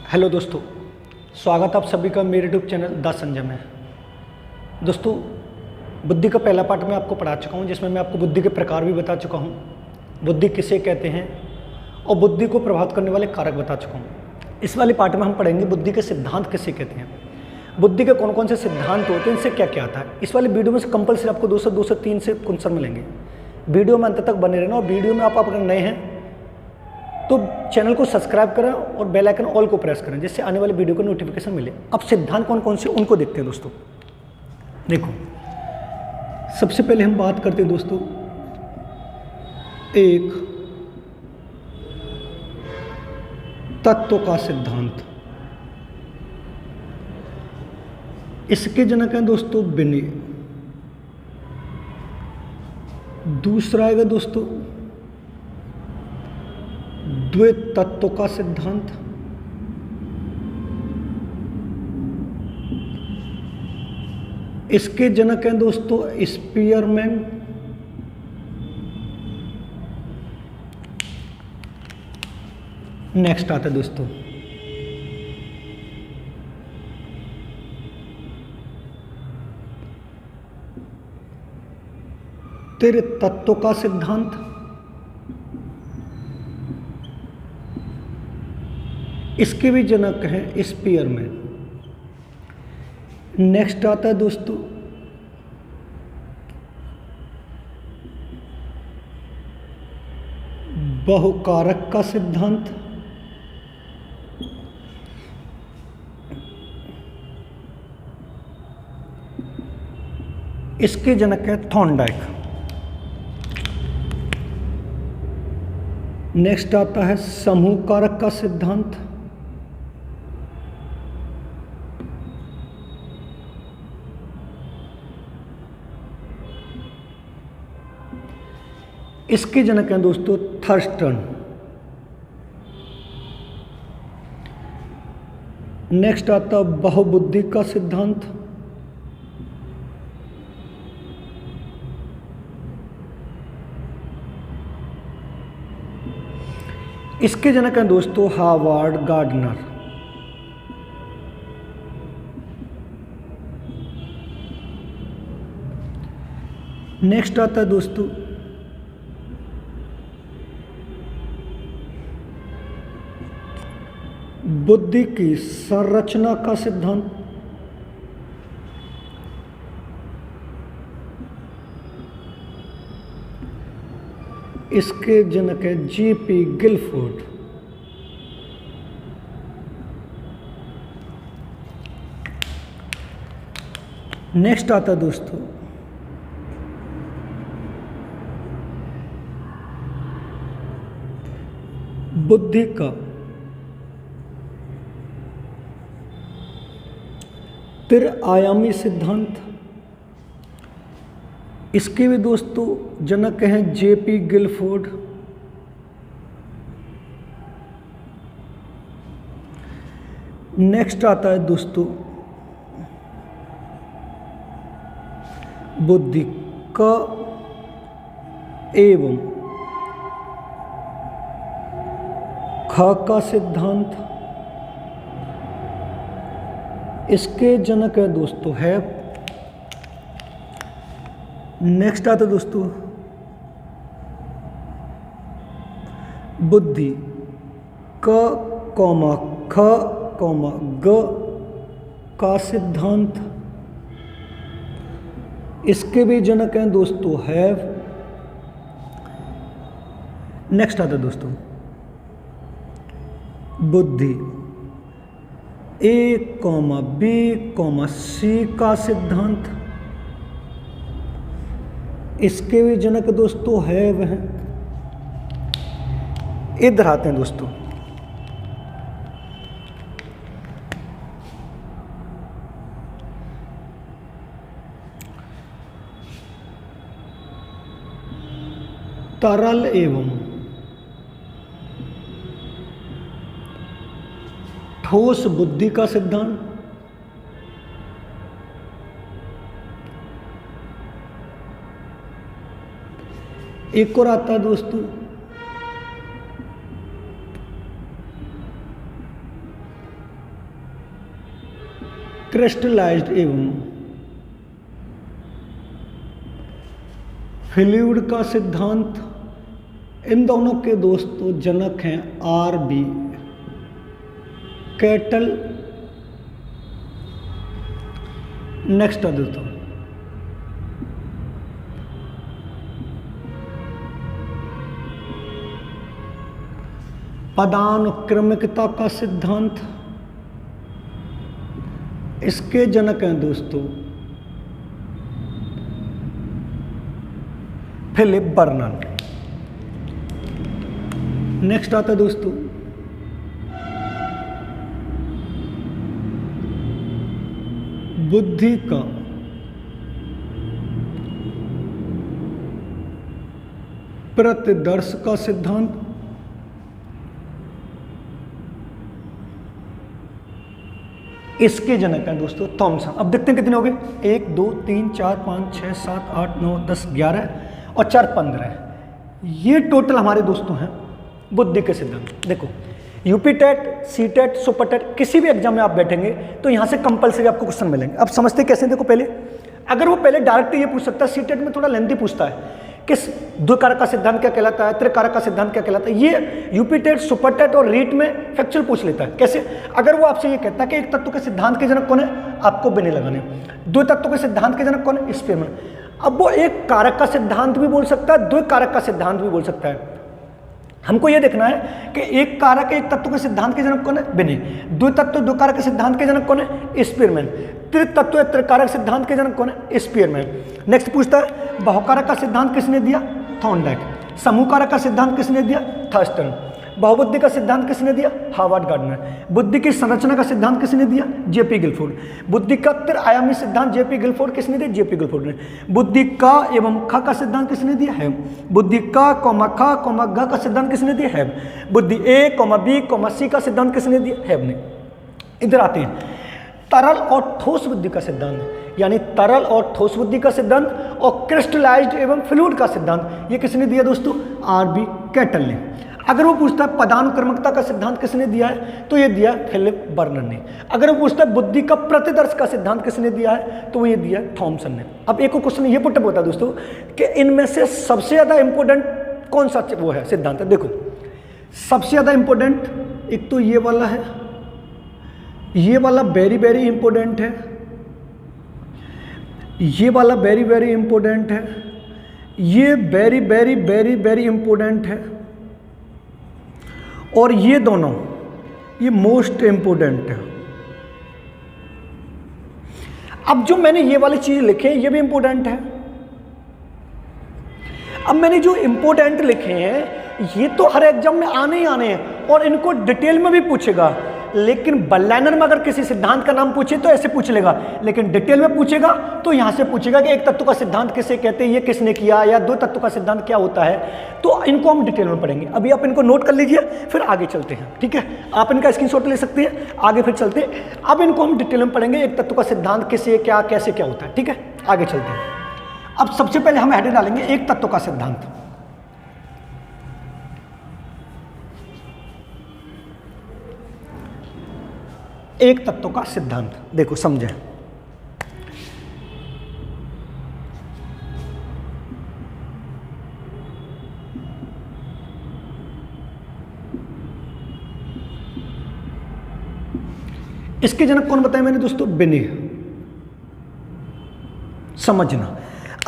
Hello दोस्तों, स्वागत आप सभी का मेरे यूट्यूब चैनल द संजय में। दोस्तों, बुद्धि का पहला पार्ट मैं आपको पढ़ा चुका हूं, जिसमें मैं आपको बुद्धि के प्रकार भी बता चुका हूं, बुद्धि किसे कहते हैं और बुद्धि को प्रभावित करने वाले कारक बता चुका हूं। इस वाले पार्ट में हम पढ़ेंगे बुद्धि के सिद्धांत किसे कहते हैं, बुद्धि के कौन कौन से सिद्धांत होते हैं, इनसे क्या क्या आता है। इस वाले वीडियो में से कंपल्सरी आपको 2 से 3 से क्वेश्चन मिलेंगे। वीडियो में अंत तक बने रहना, और वीडियो में आप अगर नए हैं तो चैनल को सब्सक्राइब करें और बेल आइकन ऑल को प्रेस करें, जिससे आने वाले वीडियो को नोटिफिकेशन मिले। अब सिद्धांत कौन कौन से उनको देखते हैं दोस्तों। देखो, सबसे पहले हम बात करते हैं दोस्तों एक तत्व का सिद्धांत। इसके जनक हैं दोस्तों विनय। दूसरा आएगा दोस्तों द्वैत तत्व का सिद्धांत। इसके जनक हैं दोस्तों स्पीयरमैन। नेक्स्ट आता है दोस्तों त्रि तत्व का सिद्धांत। इसके भी जनक हैं स्पीयरमैन। नेक्स्ट आता है दोस्तों बहुकारक का सिद्धांत। इसके जनक है थॉर्नडाइक। नेक्स्ट आता है समूह कारक का सिद्धांत। इसके जनक हैं दोस्तों थर्स्टन। नेक्स्ट आता बहुबुद्धि का सिद्धांत। इसके जनक हैं दोस्तों हार्वर्ड गार्डनर। नेक्स्ट आता है दोस्तों बुद्धि की संरचना का सिद्धांत। इसके जनक है जीपी गिलफोर्ड। नेक्स्ट आता है दोस्तों बुद्धि का त्रिआयामी सिद्धांत। इसके भी दोस्तों जनक हैं जेपी गिलफोर्ड। नेक्स्ट आता है दोस्तों बुद्धि का एवं ख का सिद्धांत। इसके जनक है दोस्तों है। नेक्स्ट आता है दोस्तों बुद्धि क कौमा ख कौमा ग का सिद्धांत। इसके भी जनक हैं दोस्तों हैव। नेक्स्ट आता है दोस्तों बुद्धि ए कॉमा बी कॉमा सी का सिद्धांत। इसके भी जनक दोस्तों हैव हैं। इधर आते हैं दोस्तों तरल एवं ठोस बुद्धि का सिद्धांत। एक और आता है दोस्तों, क्रिस्टलाइज्ड एवं फ्लूइड का सिद्धांत, इन दोनों के दोस्तों जनक हैं आर.बी. कैटल। नेक्स्ट है दोस्तों पदानुक्रमिकता का सिद्धांत, इसके जनक हैं दोस्तों फिलिप बर्नन। नेक्स्ट आता है दोस्तों बुद्धि का प्रतिदर्श का सिद्धांत, इसके जनक हैं दोस्तों थॉमसन। अब देखते हैं कितने हो गए, 1 2 3 4 5 6 7 8 9 10 11 और 4 15। ये टोटल हमारे दोस्तों हैं बुद्धि के सिद्धांत। देखो UP TET, C TET, super TET, किसी भी एग्जाम में आप बैठेंगे तो यहाँ से कंपलसरी आपको क्वेश्चन मिलेंगे। अब समझते कैसे, देखो पहले अगर वो पहले डायरेक्ट ये पूछ सकता है, सी टेट में थोड़ा लेंथी पूछता है किस द्विकारक का सिद्धांत क्या कहलाता है, त्रिकारक का सिद्धांत क्या कहलाता है। ये यूपी टेट, सुपर टेट और रीट में फैक्चुअल पूछ लेता है। कैसे, अगर वो आपसे ये कहता है कि एक तत्व के सिद्धांत के जनक कौन है, आपको बिना लगाने। दो तत्व के सिद्धांत के जनक कौन है, स्पीयरमैन। अब वो एक कारक का सिद्धांत भी बोल सकता है, दो कारक का सिद्धांत भी बोल सकता है। हमको ये देखना है कि एक कारक एक तत्व के सिद्धांत के जनक कौन है, बिने। दो तत्व दो कारक के सिद्धांत के जनक कौन है, स्पीयरमैन। त्रितत्व त्रिकारक सिद्धांत के जनक कौन है, स्पीयरमैन। नेक्स्ट पूछता है बहुकारक का सिद्धांत किसने दिया, थॉर्नडाइक। समूह कारक का सिद्धांत किसने दिया, थर्स्टन। बहुबुद्धि का सिद्धांत किसने दिया, हार्वर्ड गार्डनर। बुद्धि की संरचना का सिद्धांत किसने दिया, जेपी गिलफोर्ड। बुद्धि का त्रिआयामी सिद्धांत जेपी गिलफोर्ड किसने दिया, जेपी गिलफोर्ड ने। बुद्धि का एवं ख का सिद्धांत किसने दिया है, बुद्धि का ख ग का सिद्धांत किसने दिया है, बुद्धि ए बी सी का सिद्धांत किसने दिया है ने। इधर आते हैं तरल और ठोस बुद्धि का सिद्धांत, यानी तरल और ठोस बुद्धि का सिद्धांत और क्रिस्टलाइज्ड एवं फ्लूइड का सिद्धांत, ये किसने दिया दोस्तों, आर.बी. कैटल ने। अगर वो पूछता है पदानुक्रमिकता का सिद्धांत किसने दिया है, तो ये दिया फिलिप बर्नर ने। अगर वो पूछता है बुद्धि का प्रतिदर्श का सिद्धांत किसने दिया है, तो वो ये दिया थॉमसन ने। अब एक क्वेश्चन ये पुटअप होता है दोस्तों कि इनमें से सबसे ज्यादा इंपॉर्टेंट कौन सा वो है सिद्धांत है। देखो सबसे ज्यादा इंपॉर्टेंट एक तो ये वाला है, ये वाला वेरी वेरी इंपॉर्टेंट है, ये वाला वेरी वेरी इंपॉर्टेंट है, ये very very very very important है, और ये दोनों ये मोस्ट इंपॉर्टेंट है। अब जो मैंने ये वाली चीज लिखे ये भी इंपॉर्टेंट है। अब मैंने जो इंपॉर्टेंट लिखे हैं ये तो हर एग्जाम में आने ही आने हैं और इनको डिटेल में भी पूछेगा, लेकिन बल्लाइनर में अगर किसी सिद्धांत का नाम पूछे तो ऐसे पूछ लेगा, लेकिन डिटेल में पूछेगा तो यहां से पूछेगा कि एक तत्व का सिद्धांत किसे कहते हैं, ये किसने किया, या दो तत्व का सिद्धांत क्या होता है। तो इनको हम डिटेल में पढ़ेंगे। अभी आप इनको नोट कर लीजिए, फिर आगे चलते हैं। ठीक है, आप इनका स्क्रीनशॉट ले सकते हैं, आगे फिर चलते हैं। अब इनको हम डिटेल में पढ़ेंगे, एक तत्व का सिद्धांत किसे क्या कैसे क्या होता है। ठीक है, आगे चलते हैं। अब सबसे पहले हम हेडिंग डालेंगे एक तत्व का सिद्धांत। एक तत्व का सिद्धांत देखो समझे। इसके जनक कौन बताया मैंने दोस्तों, बिने। समझना,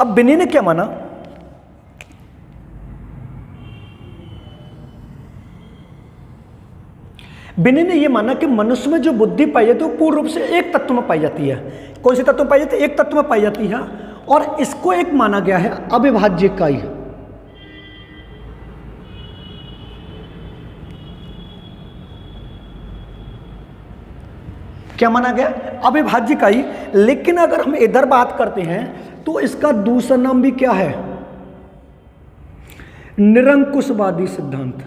अब बिने ने क्या माना, बिने ने यह माना कि मनुष्य में जो बुद्धि पाई जाती है वो पूर्ण रूप से एक तत्व में पाई जाती है। कौन से तत्व में पाई जाती है, एक तत्व में पाई जाती है, और इसको एक माना गया है अविभाज्य इकाई। क्या माना गया, अविभाज्य इकाई। लेकिन अगर हम इधर बात करते हैं तो इसका दूसरा नाम भी क्या है, निरंकुशवादी सिद्धांत।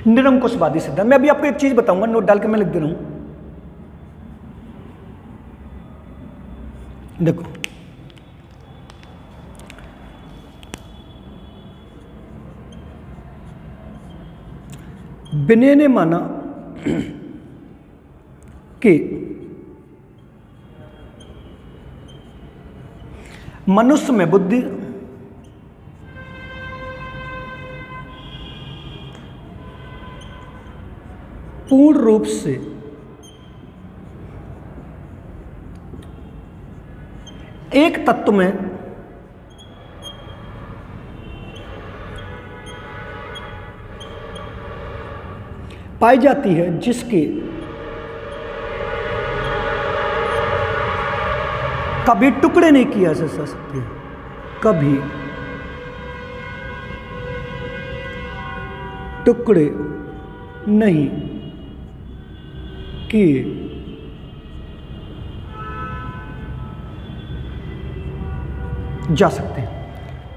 निरंकुशवादी सिद्धांत। मैं अभी आपको एक चीज बताऊंगा, नोट डाल के मैं लिख दे रहा हूं। देखो विनय ने माना कि मनुष्य में बुद्धि पूर्ण रूप से एक तत्व में पाई जाती है, जिसके कभी टुकड़े नहीं किया जा सकते, कभी टुकड़े नहीं किए जा सकते हैं।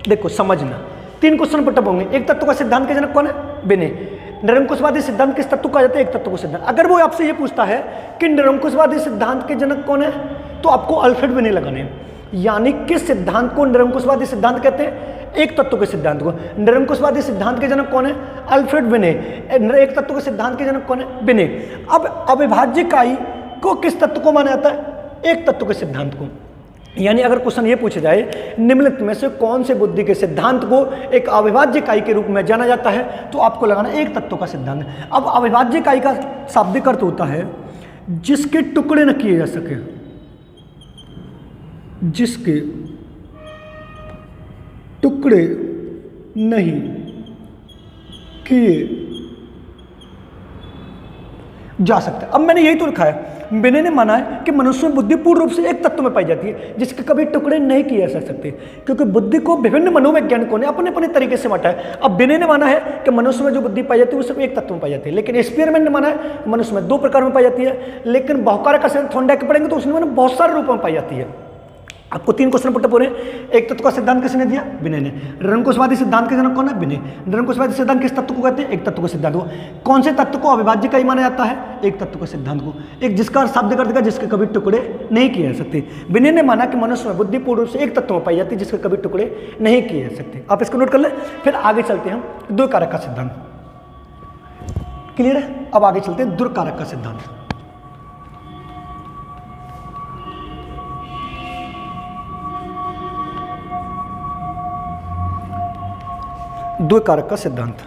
देखो समझना, 3 क्वेश्चन पुटअप होंगे। एक तत्व का सिद्धांत के जनक कौन है? विनय। निरंकुशवादी सिद्धांत किस तत्व को कहते हैं? एक तत्व को सिद्धांत। अगर वो आपसे ये पूछता है कि निरंकुशवादी सिद्धांत के जनक कौन है, तो आपको अल्फ्रेड विनय लगाने हैं। यानी किस सिद्धांत को निरंकुशवादी सिद्धांत कहते हैं? एक तत्व के सिद्धांत को। निरंकुशवादी सिद्धांत के जनक कौन है? अल्फ्रेड विनय। एक तत्व के सिद्धांत के जनक कौन है? विनय। अब अविभाज्य इकाई को किस तत्व को माना जाता है? एक तत्व के सिद्धांत को। यानी अगर क्वेश्चन ये पूछा जाए निम्नलिखित में से कौन से बुद्धि के सिद्धांत को एक अविभाज्य इकाई के रूप में जाना जाता है, तो आपको लगाना एक तत्व का सिद्धांत। अब अविभाज्य इकाई का शाब्दिक अर्थ होता है जिसके टुकड़े न किए जा सके, जिसके टुकड़े नहीं किए जा सकते। अब मैंने यही तो लिखा है, विनय ने माना है कि मनुष्य में बुद्धि पूर्ण रूप से एक तत्व में पाई जाती है, जिसके कभी टुकड़े नहीं किए जा सकते, क्योंकि बुद्धि को विभिन्न मनोवैज्ञानिकों ने अपने अपने तरीके से बांटा है। अब विनय ने माना है कि मनुष्य में जो बुद्धि पाई जाती है वो सिर्फ एक तत्व में पाई जाती है, लेकिन स्पीयरमैन ने माना है मनुष्य में 2 प्रकार में पाई जाती है, लेकिन बहुकारक का सिद्धांत थॉर्नडाइक पढ़ेंगे तो उसने माना बहुत सारे रूपों में पाई जाती है। आपको 3 क्वेश्चन पुटअप हो रहे हैं। एक तत्व का सिद्धांत किसने दिया? विनय ने। निरंकुशवादी सिद्धांत के जनक कौन है? विनय। निरंकुशवादी सिद्धांत किस तत्व को कहते हैं? एक तत्व के सिद्धांत को। कौन से तत्व को अविभाज्य इकाई माना जाता है? एक तत्व के सिद्धांत को। एक जिसका शाब्दिक अर्थ का जिसके कभी टुकड़े नहीं किए जा सकते। विनय ने माना कि मनुष्य में बुद्धि पूर्ण रूप से एक तत्व में पाई जाती है, जिसके कभी टुकड़े नहीं किए जा सकते। आप इसको नोट कर ले, फिर आगे चलते हैं हम दो कारक का सिद्धांत। क्लियर है? अब आगे चलते हैं दुर्कारक का सिद्धांत। द्विकारक का सिद्धांत।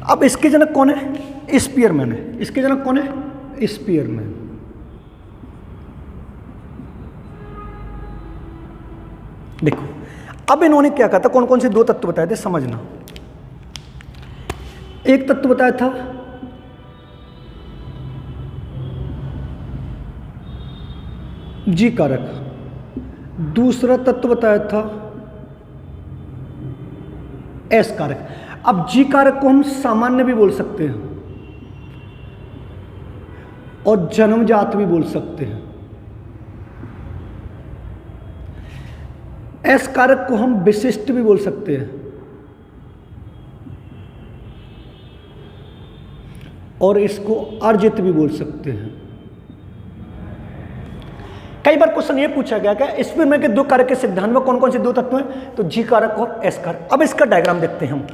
अब इसके जनक कौन है? स्पीयरमैन है। इसके जनक कौन है? स्पीयरमैन। देखो अब इन्होंने क्या कहा था, कौन कौन से 2 तत्व बताए थे, समझना। एक तत्व बताया था जी कारक, दूसरा तत्व बताया था एस कारक। अब जी कारक को हम सामान्य भी बोल सकते हैं और जन्मजात भी बोल सकते हैं। एस कारक को हम विशिष्ट भी बोल सकते हैं और इसको अर्जित भी बोल सकते हैं। कई बार क्वेश्चन ये पूछा गया कि स्पीयरमैन के 2 कारक के सिद्धांत में कौन कौन से 2 तत्व हैं, तो जी कारक और एस कारक। अब इसका डायग्राम देखते हैं हम।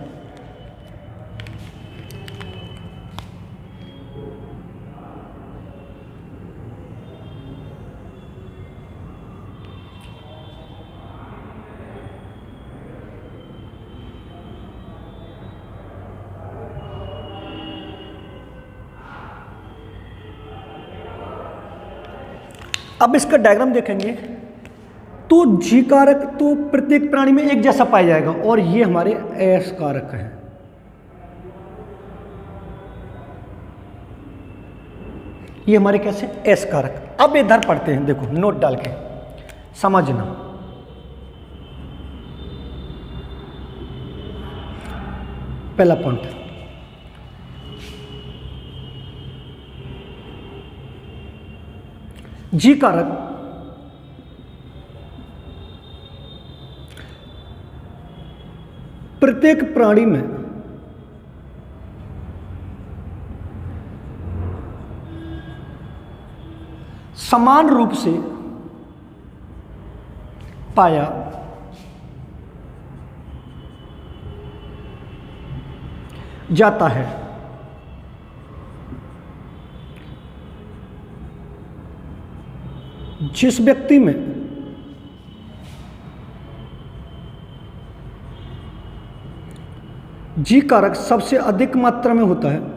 अब इसका डायग्राम देखेंगे तो जी कारक तो प्रत्येक प्राणी में एक जैसा पाया जाएगा और ये हमारे एस कारक है। ये हमारे कैसे? एस कारक। अब इधर पढ़ते हैं, देखो नोट डाल के समझना। पहला पॉइंट, जी कारक प्रत्येक प्राणी में समान रूप से पाया जाता है। जिस व्यक्ति में जी कारक सबसे अधिक मात्रा में होता है,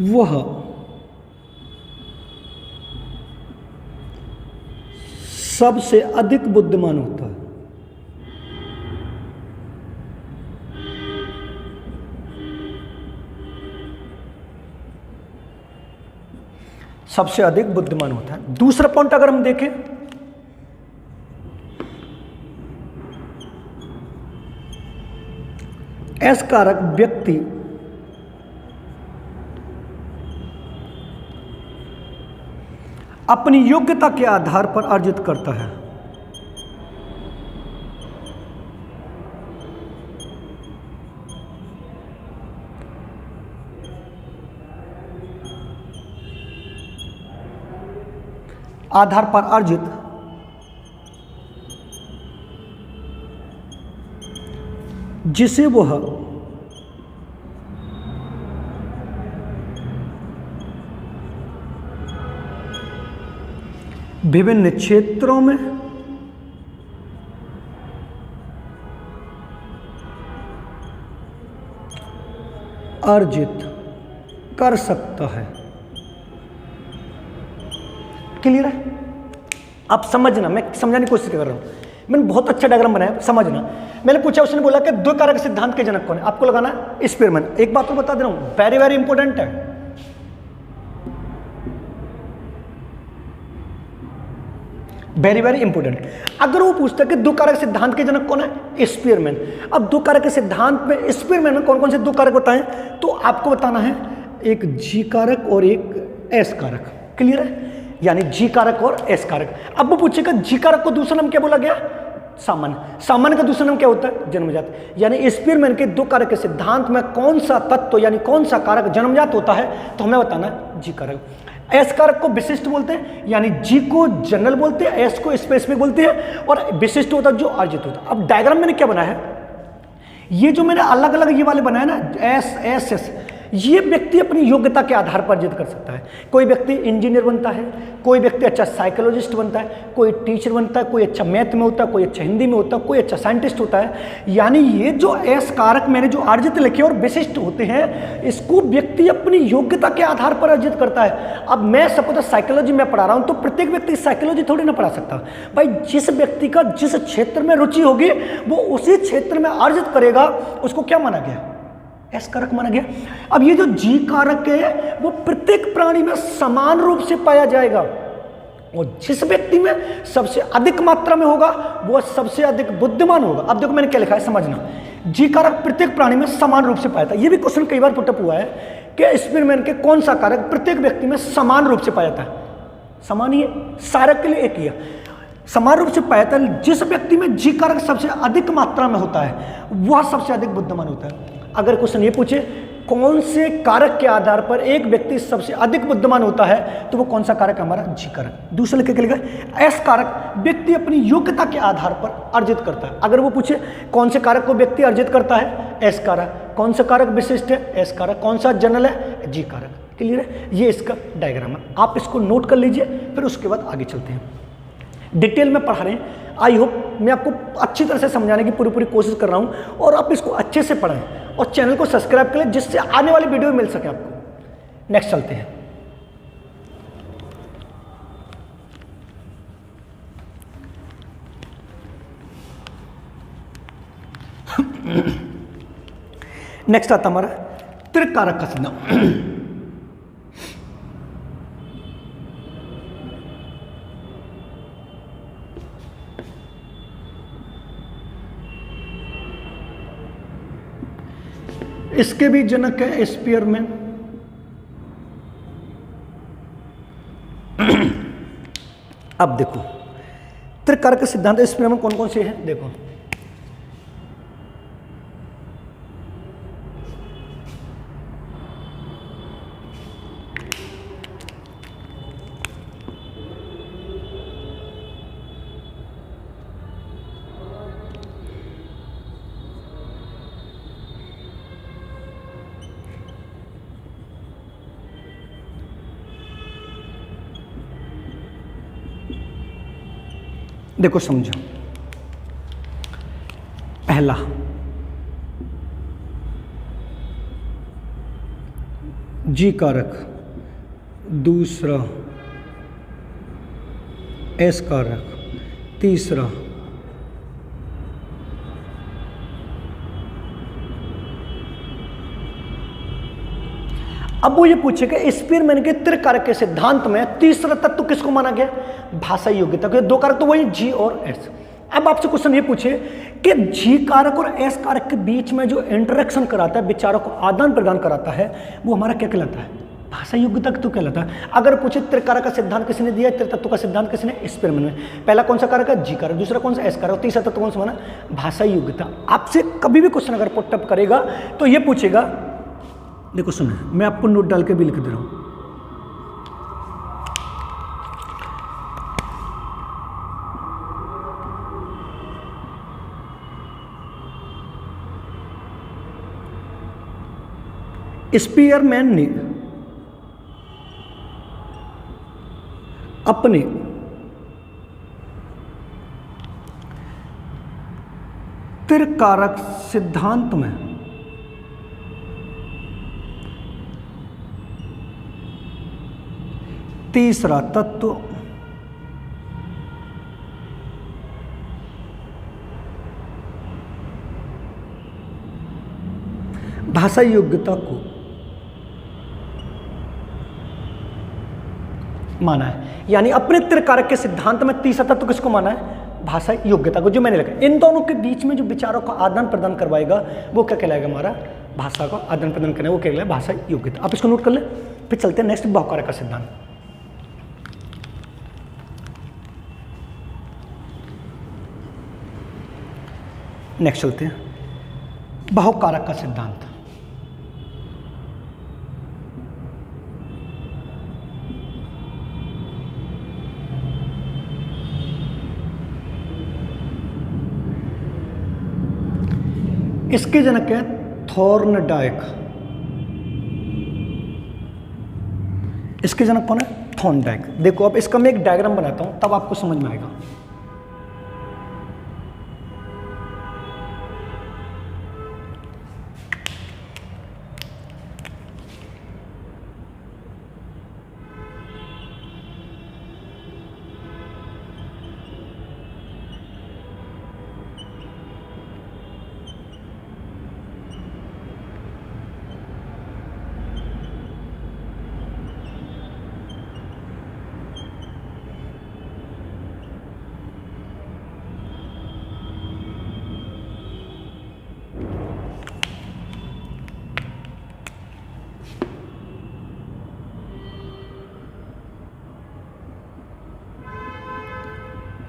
वह सबसे अधिक बुद्धिमान होता है। सबसे अधिक बुद्धिमान होता है। दूसरा पॉइंट अगर हम देखें, एस कारक व्यक्ति अपनी योग्यता के आधार पर अर्जित करता है। आधार पर अर्जित जिसे वह विभिन्न क्षेत्रों में अर्जित कर सकता है। क्लियर है? आप समझना, मैं समझाने की कोशिश कर रहा हूं। मैंने बहुत अच्छा डायग्राम बनाया, समझना। मैंने पूछा, उसने बोला कि दो कारक सिद्धांत के जनक कौन है? आपको लगाना है स्पीयरमैन। एक बात तो बता दे रहा हूं, वेरी वेरी इंपॉर्टेंट है। Very very important. अगर वो पूछता है कि दो कारक सिद्धांत के जनक कौन है? स्पीयरमैन। अब दो कारक के सिद्धांत में स्पीयरमैन में कौन कौन से दो कारक बताएं, तो आपको बताना है एक जी कारक और एक एस कारक। क्लियर है? यानी जी कारक और एस कारक। अब वो पूछेगा जी कारक को दूसरा नाम क्या बोला गया? सामान्य। सामान्य का दूसरा नाम क्या होता है? जन्मजात। यानी स्पीयरमैन के दो कारक के सिद्धांत में कौन सा तत्व यानी कौन सा कारक जन्मजात होता है, तो हमें बताना है जी कारक। एस कारक को विशिष्ट बोलते हैं, यानी जी को जनरल बोलते हैं, एस को स्पेसिफिक बोलते हैं, और विशिष्ट होता है जो अर्जित होता है। अब डायग्राम मैंने क्या बनाया है, ये जो मैंने अलग अलग ये वाले बनाया ना, एस एस एस, ये व्यक्ति अपनी योग्यता के आधार पर अर्जित कर सकता है। कोई व्यक्ति इंजीनियर बनता है, कोई व्यक्ति अच्छा साइकोलॉजिस्ट बनता है, कोई टीचर बनता है, कोई अच्छा मैथ में होता है, कोई अच्छा हिंदी में होता है, कोई अच्छा साइंटिस्ट होता है। यानी ये जो एस कारक मैंने जो अर्जित लिखे और विशिष्ट होते हैं, इसको व्यक्ति अपनी योग्यता के आधार पर अर्जित करता है। अब मैं सपोज साइकोलॉजी में पढ़ा रहा हूं, तो प्रत्येक व्यक्ति साइकोलॉजी थोड़ी ना पढ़ा सकता भाई। जिस व्यक्ति का जिस क्षेत्र में रुचि होगी वो उसी क्षेत्र में अर्जित करेगा, उसको क्या माना गया? एस कारक माना गया। अब ये जो जी कारक है वो प्रत्येक प्राणी में समान रूप से पाया जाएगा, और जिस व्यक्ति में सबसे अधिक मात्रा में होगा वो सबसे अधिक बुद्धिमान होगा। अब देखो मैंने क्या लिखा है, समझना। जी कारक प्रत्येक प्राणी में समान रूप से पाया जाता है। ये भी क्वेश्चन कई बार पुटअप हुआ है कि स्पीयरमैन के कौन सा कारक प्रत्येक व्यक्ति में समान रूप से पाया जाता है? समान ही है, सारक के लिए एक ही है, समान रूप से पाया जाता है। जिस व्यक्ति में जी कारक सबसे अधिक मात्रा में होता है वह सबसे अधिक बुद्धिमान होता है। अगर क्वेश्चन ये पूछे कौन से कारक के आधार पर एक व्यक्ति सबसे अधिक बुद्धिमान होता है, तो वो कौन सा कारक है? हमारा जी कारक। दूसरा लिख के लिखा एस कारक व्यक्ति अपनी योग्यता के आधार पर अर्जित करता है। अगर वो पूछे कौन से कारक को व्यक्ति अर्जित करता है? एस कारक। कौन सा कारक विशिष्ट है? एस कारक। कौन सा जनरल है? जी कारक। क्लियर है? ये इसका डायग्राम है, आप इसको नोट कर लीजिए, फिर उसके बाद आगे चलते हैं। डिटेल में पढ़ा रहे हैं। आई होप मैं आपको अच्छी तरह से समझाने की पूरी कोशिश कर रहा हूं, और आप इसको अच्छे से पढ़ें और चैनल को सब्सक्राइब करें, जिससे आने वाली वीडियो मिल सके आपको। नेक्स्ट चलते हैं। नेक्स्ट आता हमारा त्रिकारक का सिद्धांत। इसके भी जनक है स्पीयरमैन। अब देखो त्रिकारक सिद्धांत इसमें हम कौन कौन से हैं, देखो देखो समझो, पहला जी कारक, दूसरा एस कारक, तीसरा अब वो ये पूछेगा स्पीयरमैन के त्रिकारक के सिद्धांत में तीसरा तत्व किसको माना गया, भाषाई योग्यता के। दो कारक तो वही जी और एस। अब आपसे क्वेश्चन ये पूछे कि जी कारक और एस कारक के बीच में जो इंटरेक्शन कराता है, विचारों को आदान प्रदान कराता है, वो हमारा क्या कहलाता है, भाषाई योग्यता तो कहलाता है। अगर पूछे त्रिकारक का सिद्धांत किसने दिया, त्रितत्व का सिद्धांत किसने, स्पीयरमैन में। पहला कौन सा कारक है, जी कारक, दूसरा कौन सा एस कारक, तीसरा तत्व कौन सा माना, भाषाई योग्यता। आपसे कभी भी क्वेश्चन अगर पुटअप करेगा तो ये पूछेगा, देखो सुनो मैं आपको नोट डाल के भी लिख दे रहा हूं, स्पीयरमैन ने अपने त्रिकारक सिद्धांत में तीसरा तत्व भाषाई योग्यता को माना है। यानी अपने त्रिकारक के सिद्धांत में तीसरा तत्व किसको माना है, भाषा योग्यता को। जो मैंने लिखा इन दोनों के बीच में जो विचारों का आदान प्रदान करवाएगा वो क्या कहलाएगा, हमारा भाषा का आदान प्रदान करेगा वो क्या कहलाएगा, भाषा योग्यता। आप इसको नोट कर ले, फिर चलते हैं नेक्स्ट बहुकारक का सिद्धांत। नेक्स्ट चलते हैं बहुकारक का सिद्धांत। इसके जनक है थॉर्नडाइक। इसके जनक कौन है, थॉर्नडाइक। देखो अब इसका मैं एक डायग्राम बनाता हूं तब आपको समझ में आएगा।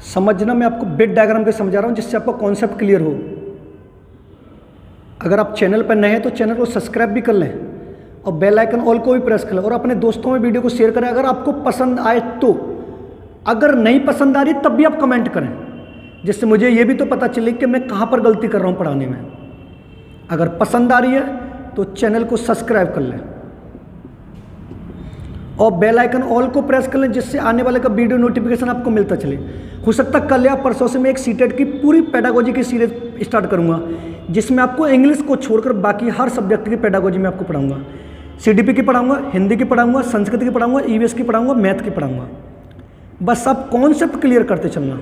समझना, मैं आपको बिट डायग्राम के समझा रहा हूं जिससे आपका कॉन्सेप्ट क्लियर हो। अगर आप चैनल पर नए हैं तो चैनल को सब्सक्राइब भी कर लें और बेल आइकन ऑल को भी प्रेस कर लें और अपने दोस्तों में वीडियो को शेयर करें अगर आपको पसंद आए तो। अगर नहीं पसंद आ रही तब भी आप कमेंट करें, जिससे मुझे ये भी तो पता चले कि मैं कहाँ पर गलती कर रहा हूँ पढ़ाने में। अगर पसंद आ रही है तो चैनल को सब्सक्राइब कर लें और बेल आइकन ऑल को प्रेस कर लें, जिससे आने वाले का वीडियो नोटिफिकेशन आपको मिलता चले। हो सकता है कल या परसों से मैं एक सीटेट की पूरी पेडागोजी की सीरीज स्टार्ट करूंगा, जिसमें आपको इंग्लिश को छोड़कर बाकी हर सब्जेक्ट की पेडागोजी में आपको पढ़ाऊंगा। सीडीपी की पढ़ाऊंगा, हिंदी की पढ़ाऊंगा, संस्कृत की पढ़ाऊंगा, ईवीएस की पढ़ाऊंगा, मैथ की पढ़ाऊंगा। बस आप कॉन्सेप्ट क्लियर करते चलना।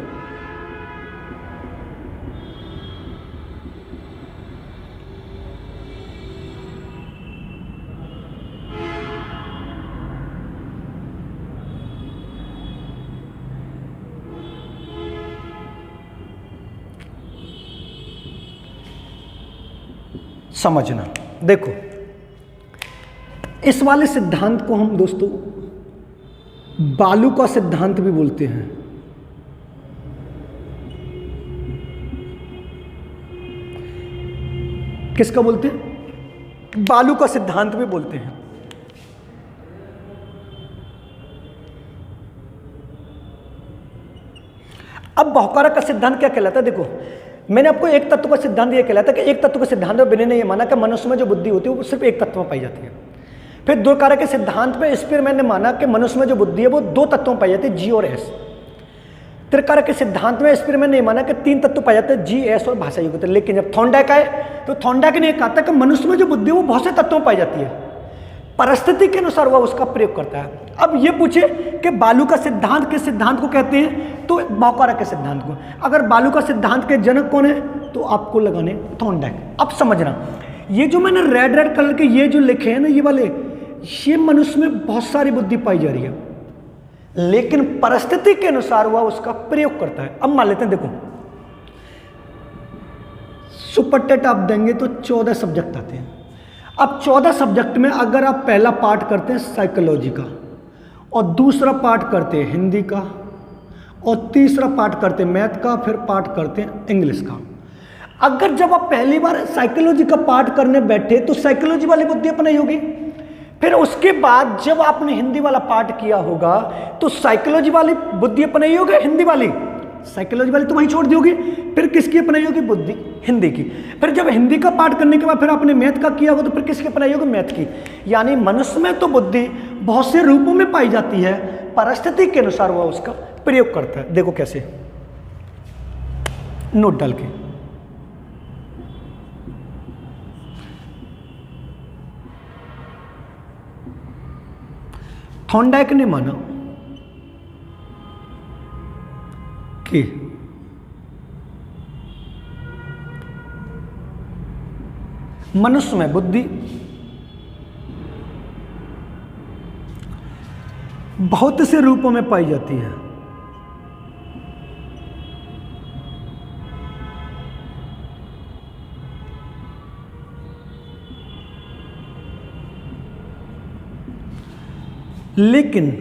समझना, देखो इस वाले सिद्धांत को हम दोस्तों बालू का सिद्धांत भी बोलते हैं। किसका बोलते हैं? बालू का सिद्धांत भी बोलते हैं। अब बहुकारक का सिद्धांत क्या कहलाता है? देखो, मैंने आपको एक तत्व का सिद्धांत यह कहलाता है कि एक तत्व के सिद्धांत में बिना ने यह माना कि मनुष्य में जो बुद्धि होती है वो सिर्फ एक तत्व में पाई जाती है। फिर दो कारक के सिद्धांत में इस पर मैंने माना कि मनुष्य में जो बुद्धि है वो दो तत्वों में पाई जाती है, जी और एस। त्रिकारक के सिद्धांत में इस पर मैंने माना कि तीन तत्व पाए जाते हैं, जी, एस और भाषा योग्यता। लेकिन जब थॉर्नडाइक आए तो थॉर्नडाइक ने कहा था कि मनुष्य में जो बुद्धि है वो बहुत से तत्वों में पाई जाती है, परिस्थिति के अनुसार वह उसका प्रयोग करता है। अब ये पूछे कि बालू का सिद्धांत किस सिद्धांत को कहते हैं, तो बहुकारक के सिद्धांत को। अगर बालू का सिद्धांत के जनक कौन है, तो आपको लगाने थॉर्नडाइक। अब समझना, ये जो मैंने रेड रेड कलर के ये जो लिखे हैं ना, ये वाले, ये मनुष्य में बहुत सारी बुद्धि पाई जा रही है, लेकिन परिस्थिति के अनुसार वह उसका प्रयोग करता है। अब मान लेते हैं, देखो सुपर टेट आप देंगे तो 14 सब्जेक्ट आते हैं। अब 14 सब्जेक्ट में अगर आप पहला पार्ट करते हैं साइकोलॉजी का, और दूसरा पार्ट करते हैं हिंदी का, और तीसरा पार्ट करते हैं मैथ का, फिर पार्ट करते हैं इंग्लिश का। अगर जब आप पहली बार साइकोलॉजी का पार्ट करने बैठे तो साइकोलॉजी वाली बुद्धि अपनाई होगी। फिर उसके बाद जब आपने हिंदी वाला पार्ट किया होगा तो साइकोलॉजी वाली बुद्धि अपनाई होगी, हिंदी वाली साइकोलॉजी वाली तो वहीं छोड़ दी होगी। फिर किसकी अपनाई होगी? बुद्धि हिंदी की। फिर जब हिंदी का पार्ट करने के बाद फिर आपने मैथ का किया होगा तो फिर किसकी अपनाई होगी? मैथ की। यानी मनुष्य में तो बुद्धि बहुत से रूपों में पाई जाती है, परिस्थिति के अनुसार वह उसका प्रयोग करता है। देखो कैसे, नोट डाल के। थॉर्नडाइक ने माना कि मनुष्य में बुद्धि बहुत से रूपों में पाई जाती है, लेकिन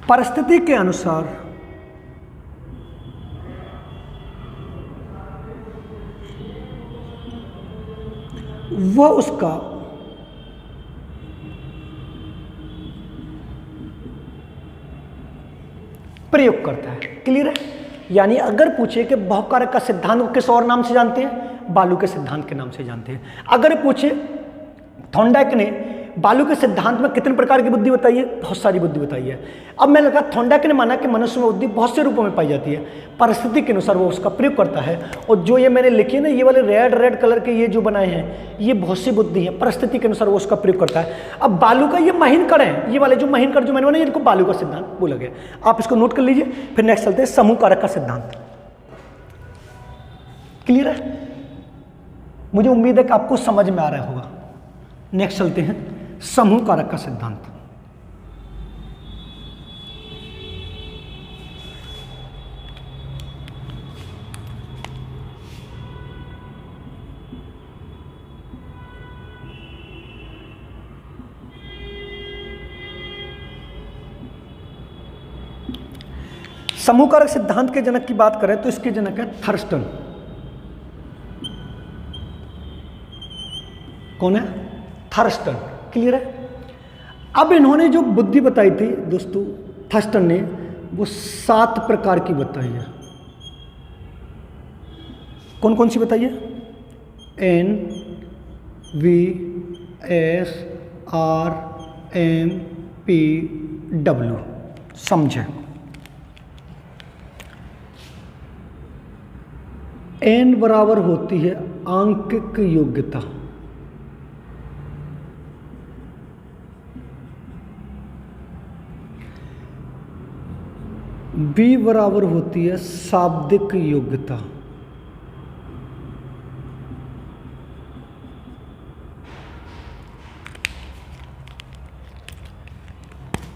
परिस्थिति के अनुसार वह उसका प्रयोग करता है। क्लियर है? यानी अगर पूछे कि बहुकारक का सिद्धांत को किस और नाम से जानते हैं, बालू के सिद्धांत के नाम से जानते हैं। अगर पूछे थॉर्नडाइक ने बालू के सिद्धांत में कितने प्रकार की बुद्धि बताई है, बहुत सारी बुद्धि बताई है। अब मैंने कहा थॉर्नडाइक ने माना कि मनुष्य में बुद्धि बहुत से रूपों में पाई जाती है, परिस्थिति के अनुसार वो उसका प्रयोग करता है। और जो ये मैंने लिखे ना, ये वाले रेड रेड कलर के ये जो बनाए हैं, ये बहुत सी बुद्धि है, परिस्थिति के अनुसार वो उसका प्रयोग करता है। अब बालू का ये महीन कण है, ये वाले जो महीन कण जो मैंने बनाए, इनको बालू का सिद्धांत बोला गया। आप इसको नोट कर लीजिए। फिर नेक्स्ट चलते हैं समूह कारक का सिद्धांत। क्लियर है? मुझे उम्मीद है कि आपको समझ में आ रहा होगा। नेक्स्ट चलते हैं समूह कारक का सिद्धांत। समूह कारक सिद्धांत के जनक की बात करें तो इसके जनक है थर्स्टन। कौन है? थर्स्टन। क्लियर है? अब इन्होंने जो बुद्धि बताई थी दोस्तों, थर्स्टन ने, वो 7 प्रकार की बताई है। कौन कौन सी बताई है? N, V, S, R, M, P, W। समझे? N बराबर होती है आंकिक योग्यता, B बराबर होती है शाब्दिक योग्यता,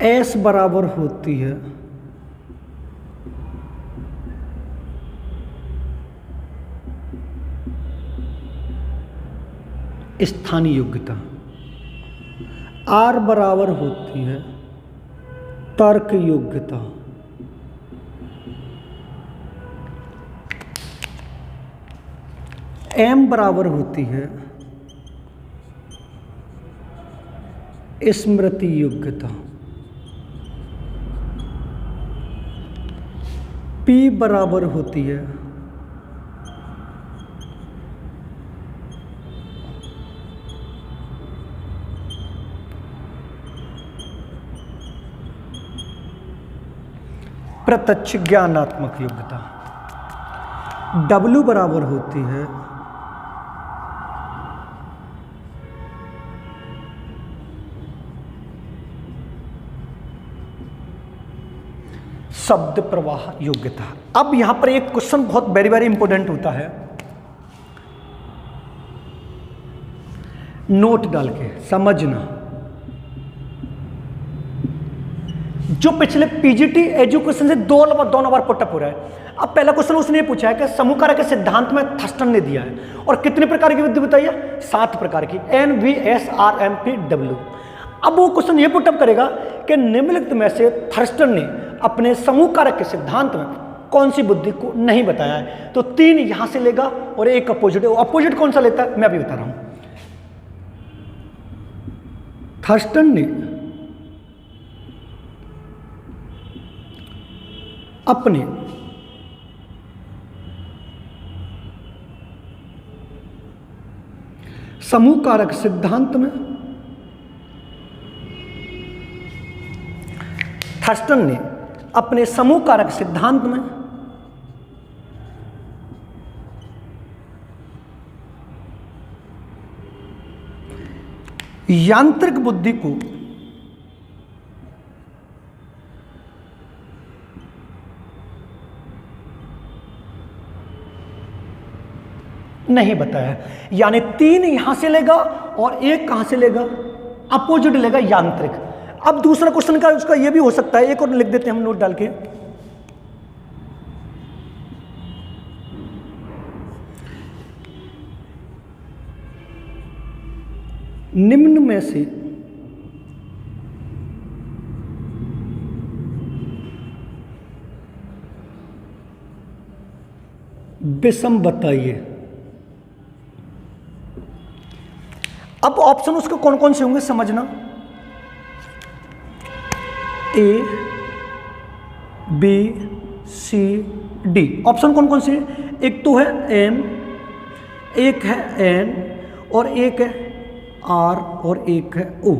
S बराबर होती है स्थानीय योग्यता, R बराबर होती है तर्क योग्यता, एम बराबर होती है स्मृति योग्यता, पी बराबर होती है प्रत्यक्ष ज्ञानात्मक योग्यता, डब्ल्यू बराबर होती है शब्द प्रवाह योग्यता। अब यहां पर एक क्वेश्चन बहुत वेरी वेरी इंपॉर्टेंट होता है, नोट डाल के समझना। जो पिछले पीजीटी एजुकेशन से दो बार पुटअप हो रहा है। अब पहला क्वेश्चन उसने ये पूछा है कि समूह कारक के सिद्धांत में थर्स्टन ने दिया है और कितने प्रकार की विधि बताई है, 7 प्रकार की, N V S R M P W. अब वो क्वेश्चन ये पुटअप करेगा कि निम्नलिखित में से थर्स्टन ने अपने समूह कारक के सिद्धांत में कौन सी बुद्धि को नहीं बताया है। तो 3 यहां से लेगा और एक अपोजिट। अपोजिट कौन सा लेता है मैं अभी बता रहा हूं। थर्स्टन ने अपने समूह कारक सिद्धांत में, थर्स्टन ने अपने समूह कारक सिद्धांत में यांत्रिक बुद्धि को नहीं बताया। यानी 3 यहां से लेगा और 1 कहां से लेगा, अपोजिट लेगा, यांत्रिक। अब दूसरा क्वेश्चन का उसका यह भी हो सकता है, एक और लिख देते हैं हम नोट डाल के, निम्न में से विषम बताइए। अब ऑप्शन उसके कौन कौन से होंगे समझना, A B C D. Option कौन कौन से हैं, एक तो है एम, एक है एन और एक है आर और एक है ओ।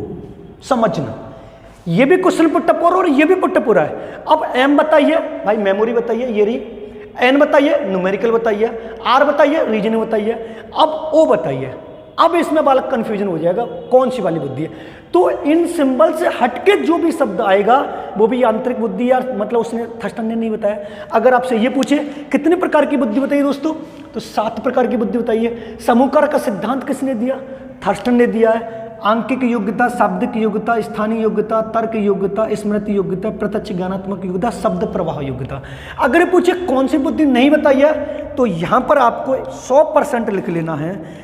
समझना, ये भी क्वेश्चन पुटअप हो रहा है और ये भी पुटअप हो रहा है। अब एम बताइए भाई, मेमोरी बताइए ये रही, एन बताइए न्यूमेरिकल बताइए, आर बताइए रीजनिंग बताइए, अब ओ बताइए। अब इसमें बालक कंफ्यूजन हो जाएगा कौन सी वाली बुद्धि है। तो इन सिंबल से हटके जो भी शब्द आएगा वो भी यांत्रिक बुद्धि, या मतलब उसने थर्स्टन ने नहीं बताया। अगर आपसे ये पूछे कितने प्रकार की बुद्धि बताइए दोस्तों, तो 7 प्रकार की बुद्धि बताइए। समूह कारक का सिद्धांत किसने दिया, थर्स्टन ने दिया है। आंकिक योग्यता, शाब्दिक योग्यता, स्थानीय योग्यता, तर्क योग्यता, स्मृति योग्यता, प्रत्यक्ष ज्ञानात्मक योग्यता, शब्द प्रवाह योग्यता। अगर ये पूछे कौन सी बुद्धि नहीं बताई है, तो यहां पर आपको 100% लिख लेना है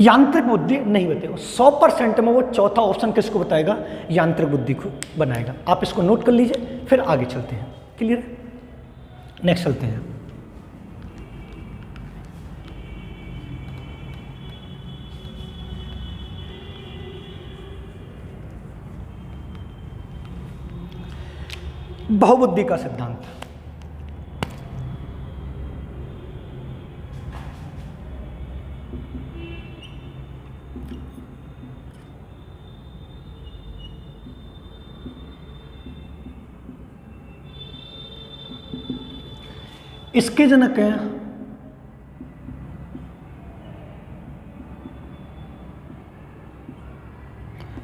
यांत्रिक बुद्धि नहीं बताएगा। 100% में वो चौथा ऑप्शन किसको बताएगा, यांत्रिक बुद्धि को बनाएगा। आप इसको नोट कर लीजिए, फिर आगे चलते हैं। क्लियर है, नेक्स्ट चलते हैं। बहुबुद्धि का सिद्धांत। इसके जनक हैं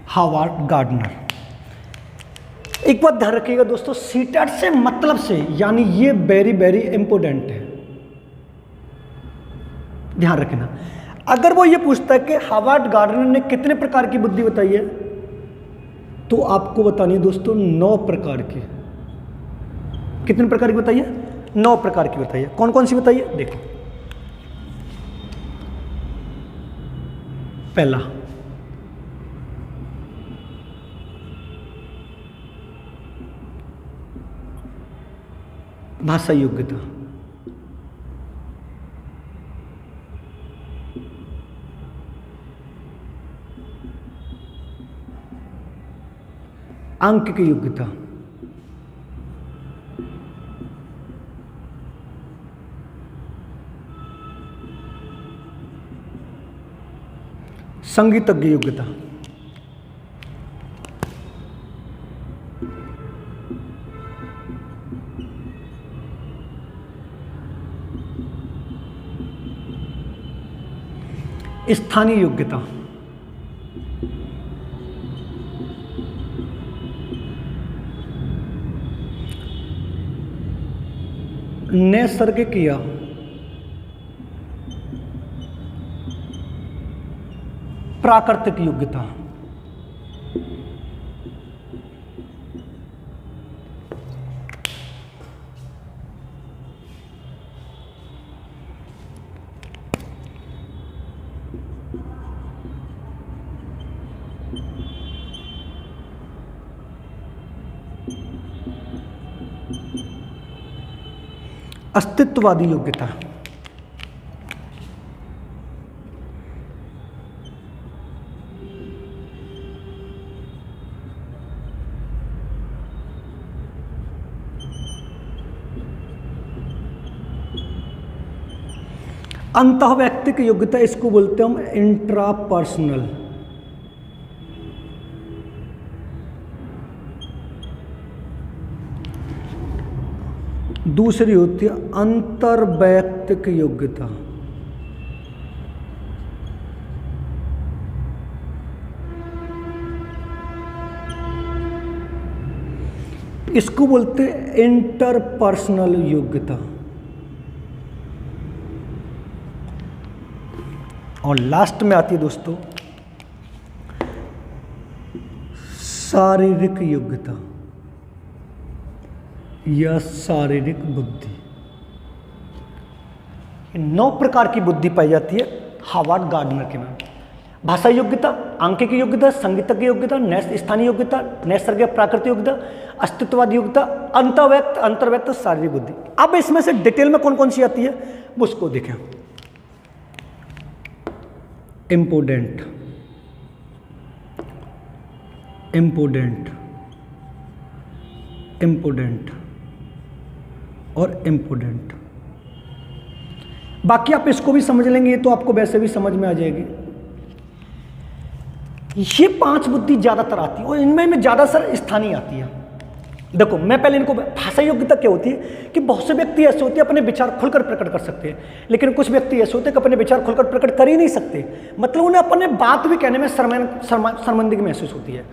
हावर्ड गार्डनर। एक बात ध्यान रखिएगा दोस्तों, सीटेट से मतलब से, यानी ये वेरी वेरी इंपॉर्टेंट है, ध्यान रखना। अगर वो ये पूछता है कि हावर्ड गार्डनर ने कितने प्रकार की बुद्धि बताई है, तो आपको बतानी है दोस्तों 9 प्रकार की। कितने प्रकार की बताइए, 9 प्रकार की बताइए। कौन कौन सी बताइए, देखो। पहला भाषा योग्यता, अंक की योग्यता, संगीतज्ञ योग्यता, स्थानीय योग्यता, नैसर्गिक या प्राकृतिक योग्यता, अस्तित्ववादी योग्यता, अंतःवैयक्तिक योग्यता, इसको बोलते हैं हम इंट्रापर्सनल। दूसरी होती है अंतर्वैयक्तिक योग्यता, इसको बोलते हैं इंटरपर्सनल योग्यता। और लास्ट में आती है दोस्तों शारीरिक योग्यता या शारीरिक बुद्धि। 9 प्रकार की बुद्धि पाई जाती है हार्वर्ड गार्डनर के में। भाषा योग्यता, अंक की योग्यता, संगीतज्ञ योग्यता, स्थानीय योग्यता, नैसर्गिक प्राकृतिक योग्यता, अस्तित्ववादी योग्यता, अंतर्व्यक्त शारीरिक बुद्धि। अब इसमें से डिटेल में कौन कौन सी आती है वो उसको देखें। इम्पोर्टेंट, इम्पोर्टेंट, इम्पोर्टेंट और इम्पोर्टेंट। बाकी आप इसको भी समझ लेंगे, ये तो आपको वैसे भी समझ में आ जाएगी। ये 5 बुद्धि ज्यादातर आती है और इनमें ज्यादातर स्थानीय आती है। देखो मैं पहले इनको, भाषा योग्यता क्या होती है कि बहुत से व्यक्ति ऐसे होते हैं अपने विचार खुलकर प्रकट कर सकते हैं, लेकिन कुछ व्यक्ति ऐसे होते हैं कि अपने विचार खुलकर प्रकट कर ही नहीं सकते, मतलब उन्हें अपने बात भी कहने में शर्मिंदगी महसूस होती है।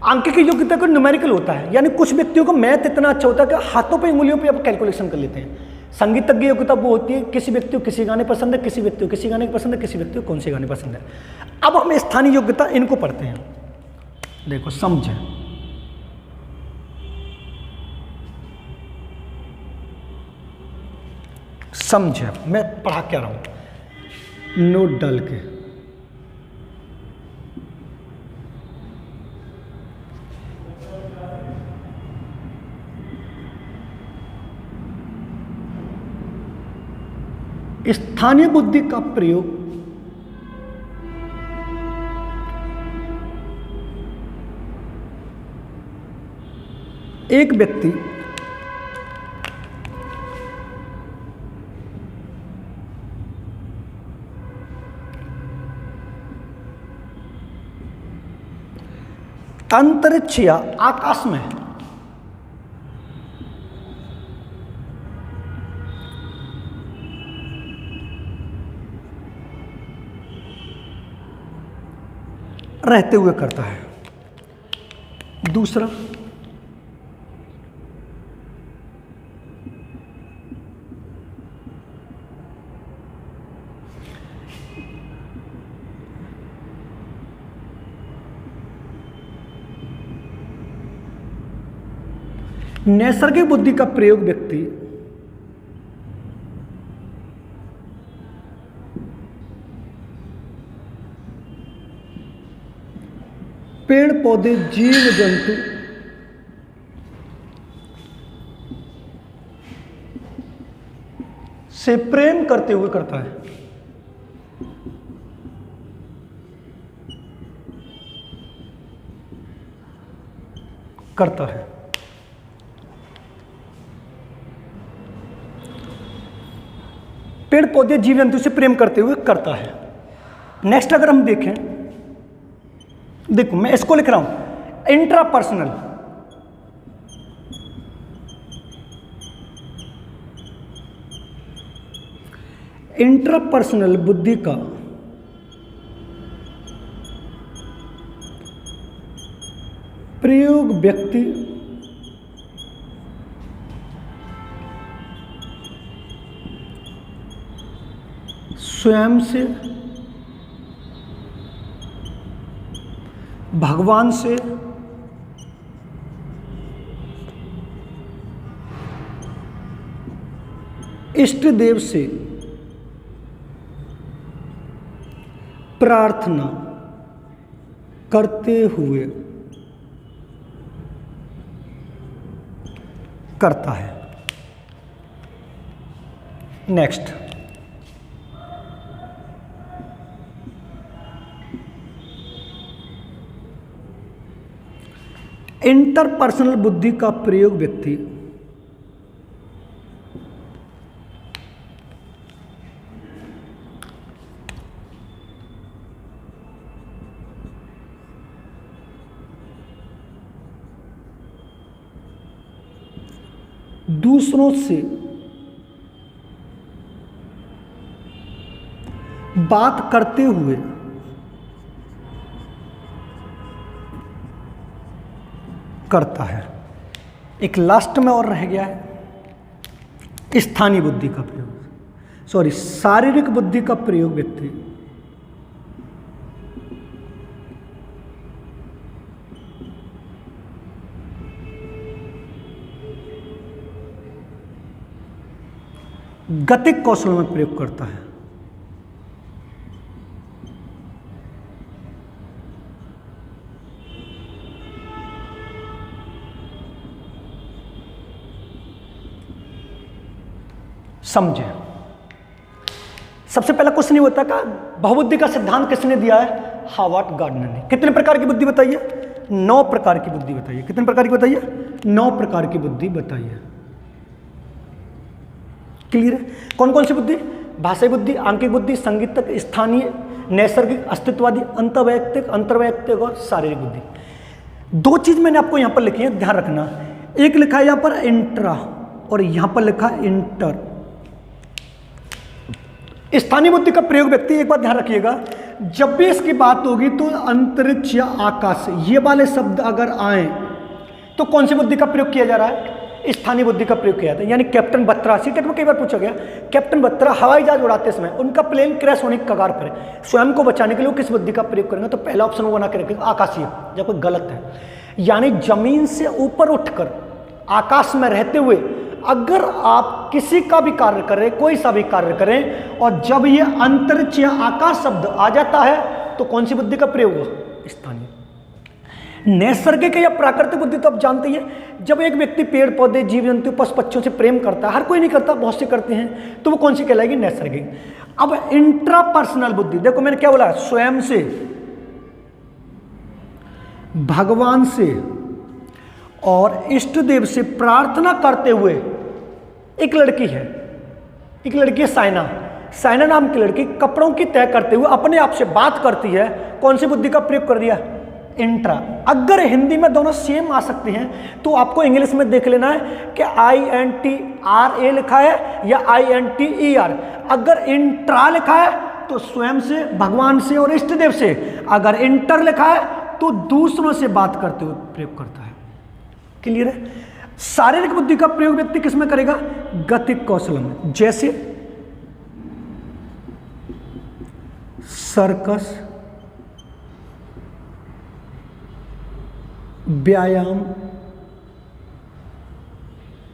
अंक की योग्यता को न्यूमेरिकल होता है, यानी कुछ व्यक्तियों को मैथ इतना अच्छा होता है कि हाथों पे उंगलियों पे आप कैलकुलेशन कर लेते हैं। संगीतज्ञ योग्यता वो होती है किसी व्यक्ति को किसी गाने पसंद है, किसी व्यक्ति को किसी गाने पसंद है, किसी व्यक्ति को कौन से गाने पसंद है। अब हम स्थानीय योग्यता इनको पढ़ते हैं। देखो समझे, समझे मैं पढ़ा क्या रहा हूं, नोट डाल के। स्थानीय बुद्धि का प्रयोग एक व्यक्ति अंतरिक्ष या आकाश में रहते हुए करता है। दूसरा, नैसर्गिक बुद्धि का प्रयोग व्यक्ति पेड़ पौधे, जीव जंतु से प्रेम करते हुए करता है। करता है। पेड़ पौधे जीव जंतु से प्रेम करते हुए करता है। नेक्स्ट अगर हम देखें, देखो मैं इसको लिख रहा हूं इंट्रापर्सनल। इंट्रापर्सनल बुद्धि का प्रयोग व्यक्ति स्वयं से, भगवान से, इष्ट देव से प्रार्थना करते हुए करता है। नेक्स्ट, इंटरपर्सनल बुद्धि का प्रयोग व्यक्ति दूसरों से बात करते हुए करता है। एक लास्ट में और रह गया है स्थानीय बुद्धि का प्रयोग, सॉरी शारीरिक बुद्धि का प्रयोग व्यक्ति गतिक कौशल में प्रयोग करता है। समझे? सबसे पहला क्वेश्चन ये होता है कि बहुबुद्धि का सिद्धांत किसने दिया है? हावर्ड गार्डनर ने। कितने प्रकार की बुद्धि बताइए? 9 प्रकार की बुद्धि बताइए। कितने प्रकार की बताइए? 9 प्रकार की बुद्धि बताइए। क्लियर है? कौन कौन सी बुद्धि? भाषाई बुद्धि, आंकिक बुद्धि, संगीतक, स्थानीय, नैसर्गिक, अस्तित्ववादी, अंतर्वैयक्तिक, अंतर्वैयक्तिक और शारीरिक बुद्धि। 2 चीज मैंने आपको यहां पर लिखी है, ध्यान रखना। एक लिखा है यहां पर इंट्रा और यहां पर लिखा है इंटर। स्थानीय बुद्धि का प्रयोग व्यक्ति, एक बात ध्यान रखिएगा, जब भी इसकी बात होगी तो अंतरिक्ष या आकाश ये वाले शब्द अगर आए तो कौन सी बुद्धि का प्रयोग किया जा रहा है? स्थानीय बुद्धि का प्रयोग किया जाता है। यानी कैप्टन बत्रा, सीटेट में कई बार पूछा गया, कैप्टन बत्रा हवाई जहाज उड़ाते समय उनका प्लेन क्रैश होने की कगार पर है, स्वयं को बचाने के लिए वो किस बुद्धि का प्रयोग करेंगे? तो पहला ऑप्शन वो बना के रखेगा आकाशीय, जब कोई गलत है। यानी जमीन से ऊपर उठकर आकाश में रहते हुए अगर आप किसी का भी कार्य करें, कोई सा भी कार्य करें, और जब ये अंतरिक्ष या आकाश शब्द आ जाता है तो कौन सी बुद्धि का प्रयोग हुआ? स्थानीय। नैसर्गिक या प्राकृतिक बुद्धि तो आप जानते ही हैं, जब एक व्यक्ति पेड़ पौधे, जीव जंतु, पशु पक्षियों से प्रेम करता है, हर कोई नहीं करता, बहुत से करते हैं, तो वो कौन सी कहलाएगी? नैसर्गिक। अब इंट्रापर्सनल बुद्धि, देखो मैंने क्या बोला, स्वयं से, भगवान से और इष्ट देव से प्रार्थना करते हुए। एक लड़की है, एक लड़की है साइना, साइना नाम की लड़की कपड़ों की तय करते हुए अपने आप से बात करती है, कौन सी बुद्धि का प्रयोग कर दिया? इंट्रा। अगर हिंदी में दोनों सेम आ सकते हैं तो आपको इंग्लिश में देख लेना है कि INTRA लिखा है या INTER। अगर इंट्रा लिखा है तो स्वयं से, भगवान से और इष्ट देव से। अगर इंटर लिखा है तो दूसरों से बात करते हुए प्रयोग करता है। क्लियर है? शारीरिक बुद्धि का प्रयोग व्यक्ति किस में करेगा? गतिक कौशल में, जैसे सर्कस, व्यायाम,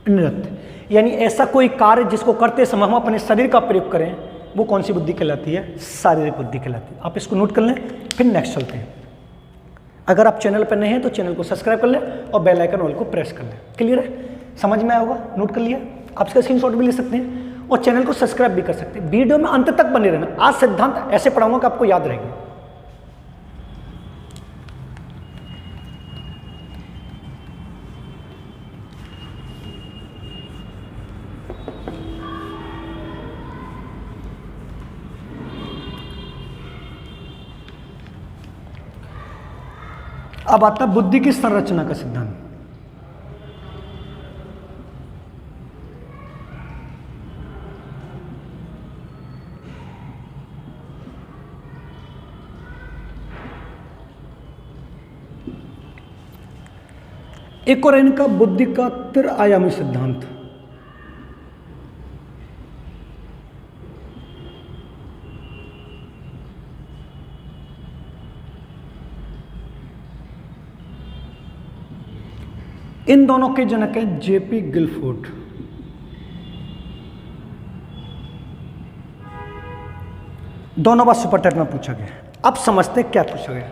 नृत्य। यानी ऐसा कोई कार्य जिसको करते समय हम अपने शरीर का प्रयोग करें, वो कौन सी बुद्धि कहलाती है? शारीरिक बुद्धि कहलाती है। आप इसको नोट कर लें, फिर नेक्स्ट चलते हैं। अगर आप चैनल पर नए हैं तो चैनल को सब्सक्राइब कर लें और बेल आइकन ऑल को प्रेस कर लें। क्लियर है? समझ में आया होगा? नोट कर लिया? आप इसका स्क्रीनशॉट भी ले सकते हैं, और चैनल को सब्सक्राइब भी कर सकते हैं। वीडियो में अंत तक बने रहना। आज सिद्धांत ऐसे पढ़ाऊंगा कि आपको याद रहेंगे। अब आता है बुद्धि की संरचना का सिद्धांत। एक और इनका बुद्धि का त्रिआयामी सिद्धांत। इन दोनों के जनक हैं जेपी गिलफोर्ड। दोनों बार सुपर टेट में पूछा गया। अब समझते क्या पूछा गया।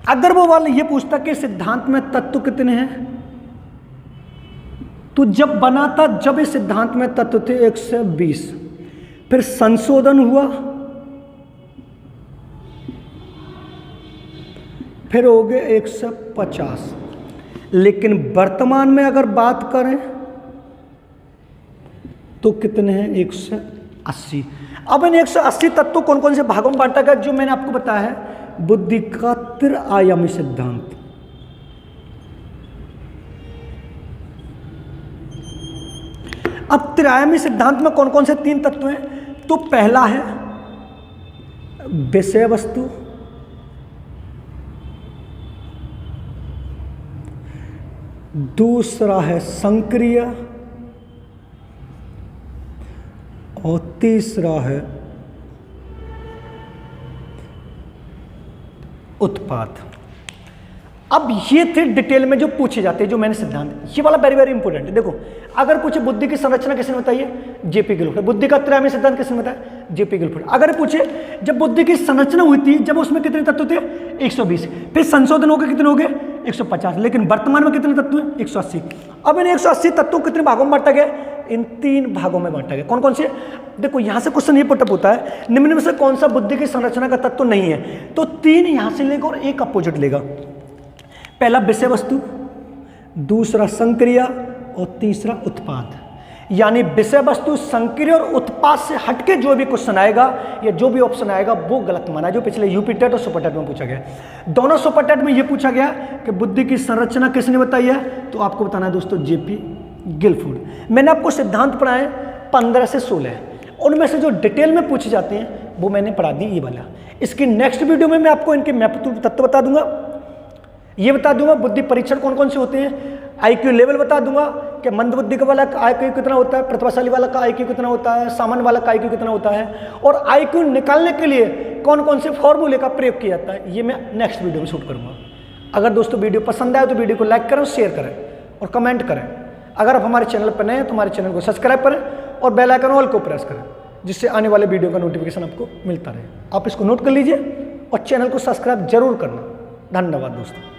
अगर वो वाला ये पूछता कि सिद्धांत में तत्व कितने हैं, तो जब बना था, जब इस सिद्धांत में तत्व थे 120, फिर संशोधन हुआ, फिर हो गए 150। लेकिन वर्तमान में अगर बात करें तो कितने हैं? 180। अब इन 180 तत्व कौन कौन से भागों में बांटा गया, जो मैंने आपको बताया है बुद्धि का त्रिआयामी सिद्धांत। अब त्रिआयामी सिद्धांत में कौन कौन से 3 तत्व हैं? तो पहला है विषय वस्तु, दूसरा है संक्रिय और तीसरा है उत्पाद। अब ये थे डिटेल में जो पूछे जाते हैं, जो मैंने सिद्धांत, ये वाला वेरी वेरी इंपॉर्टेंट है। देखो, अगर पूछे बुद्धि की संरचना किसने बताई है? JP Guilford. बुद्धि का त्रिआयामी सिद्धांत किसने बताया? JP Guilford. अगर पूछे जब बुद्धि की संरचना हुई थी, जब उसमें कितने तत्व थे? 120। फिर संशोधन हो गए, कितने हो गए? 150। लेकिन वर्तमान में कितने तत्व हैं? 180। अब इन 180 तत्वों को कितने भागों में बांटा गया? इन 3 भागों में बांटा गया। कौन कौन से? देखो, यहां से क्वेश्चन ये पुटअप होता है, निम्न में से कौन सा बुद्धि की संरचना का तत्व नहीं है? तो 3 यहां से लेगा और 1 अपोजिट लेगा। पहला विषय वस्तु, दूसरा संक्रिया और तीसरा उत्पाद। यानी विषय वस्तु, संक्रिया और उत्पाद से हटके जो भी क्वेश्चन आएगा या जो भी ऑप्शन आएगा वो गलत माना, जो पिछले यूपी टेट और सुपर टेट में पूछा गया। दोनों सुपर टेट में ये पूछा गया कि बुद्धि की संरचना किसने बताई है, तो आपको बताना है दोस्तों जेपी गिलफोर्ड। मैंने आपको सिद्धांत पढ़ाए 15 से 16, उनमें से जो डिटेल में पूछे जाते हैं वो मैंने पढ़ा दी, ये वाला। इसकी नेक्स्ट वीडियो में मैं आपको इनके महत्वपूर्ण तत्व बता दूंगा, ये बता दूंगा बुद्धि परीक्षण कौन कौन से होते हैं, आईक्यू लेवल बता दूंगा कि मंद बुद्धि का वाला का आईक्यू कितना होता है, प्रतिभाशाली वाला का आईक्यू कितना होता है, सामान्य वाला का आईक्यू कितना होता है, और आईक्यू निकालने के लिए कौन कौन से फॉर्मूले का प्रयोग किया जाता है, ये मैं नेक्स्ट वीडियो में शूट करूंगा। अगर दोस्तों वीडियो पसंद आए तो वीडियो को लाइक करें, शेयर करें और कमेंट करें। अगर आप हमारे चैनल पर नए हैं तो हमारे चैनल को सब्सक्राइब करें और बेल आइकन ऑल को प्रेस करें, जिससे आने वाले वीडियो का नोटिफिकेशन आपको मिलता रहे। आप इसको नोट कर लीजिए और चैनल को सब्सक्राइब जरूर करना। धन्यवाद दोस्तों।